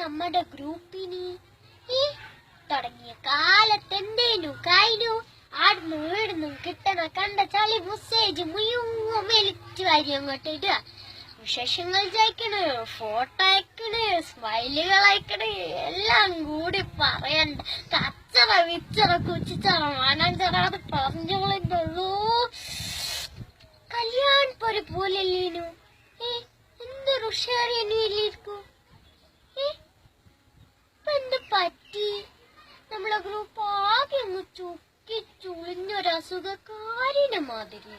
നമ്മുടെ ഗ്രൂപ്പിന് ഈ തുടങ്ങിയ കാലത്തെന്തേനു കഴിഞ്ഞു ആടുന്നു വീടുന്നു കിട്ടണ കണ്ട ചളി മെസ്സേജ് മുഴുവൻ വലിച്ചു വാരി അങ്ങോട്ട് ഇടുക. വിശേഷങ്ങൾ ജയിക്കണ്, ഫോട്ടോ അയക്കണ്, സ്മൈലുകൾ അയക്കണ്, എല്ലാം കൂടി പറയണ്ട. കച്ചറ വിച്ചറ കുച്ചിച്ചറ മാനാഞ്ചറ പറഞ്ഞോളൂ. കല്യാൺ പോലെല്ലേനു എന്തൊരു ഉഷാറിയനും ഇല്ലിരിക്കും. ഇപ്പൊ എന്ത് പറ്റി? നമ്മളെ ഗ്രൂപ്പ് ആകെ അങ്ങ് ചുക്കി ചുളിഞ്ഞൊരു അസുഖക്കാരിനെ മാതിരി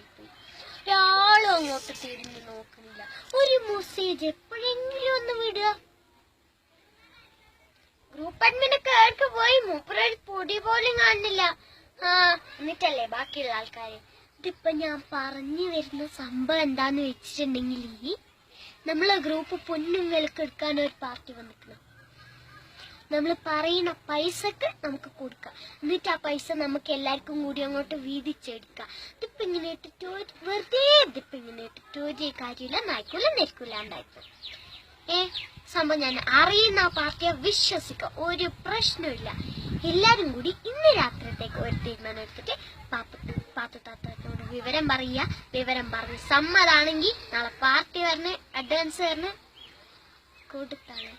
ഒരാളും അങ്ങോട്ട് തിരിഞ്ഞു നോക്കുന്നില്ല. ഒരു മെസ്സേജ് എപ്പോഴെങ്കിലും ഒന്ന് വിടുക. ഗ്രൂപ്പ് അഡ്മിനൊക്കെ ആർക്ക് പോയി മൂപ്പരൊരു പൊടി പോലും കാണുന്നില്ല. എന്നിട്ടല്ലേ ബാക്കിയുള്ള ആൾക്കാര്. ഇതിപ്പൊ ഞാൻ പറഞ്ഞു വരുന്ന സംഭവം എന്താന്ന് വെച്ചിട്ടുണ്ടെങ്കിൽ നമ്മളെ ഗ്രൂപ്പ് പൊന്നുങ്ങൾക്ക് എടുക്കാൻ ഒരു പാർട്ടി വന്നിക്കണം. നമ്മൾ പറയുന്ന പൈസക്ക് നമുക്ക് കൊടുക്കാം. എന്നിട്ട് ആ പൈസ നമുക്ക് എല്ലാവർക്കും കൂടി അങ്ങോട്ട് വീതിച്ചെടുക്കാം. ഇതിപ്പോ ഇങ്ങനെ ഇട്ടിട്ട് വെറുതെ ഇതിപ്പോ ഇങ്ങനെ ഇട്ടിട്ട് ഒരു കാര്യമില്ല, നായ്ക്കൂല നെരിക്കൂലാണ്ടായിപ്പോ. സംഭവം ഞാൻ അറിയുന്ന ആ പാർട്ടിയെ വിശ്വസിക്കാം, ഒരു പ്രശ്നമില്ല. എല്ലാരും കൂടി ഇന്ന് രാത്രിത്തേക്ക് ഒരു തീരുമാനം എടുത്തിട്ട് പാത്തു താത്തോട് വിവരം പറയുക. വിവരം പറഞ്ഞ് സമ്മതാണെങ്കിൽ നാളെ പാർട്ടി വരണേ, അഡ്വാൻസ് വരണേ, കൊടുത്താണ്.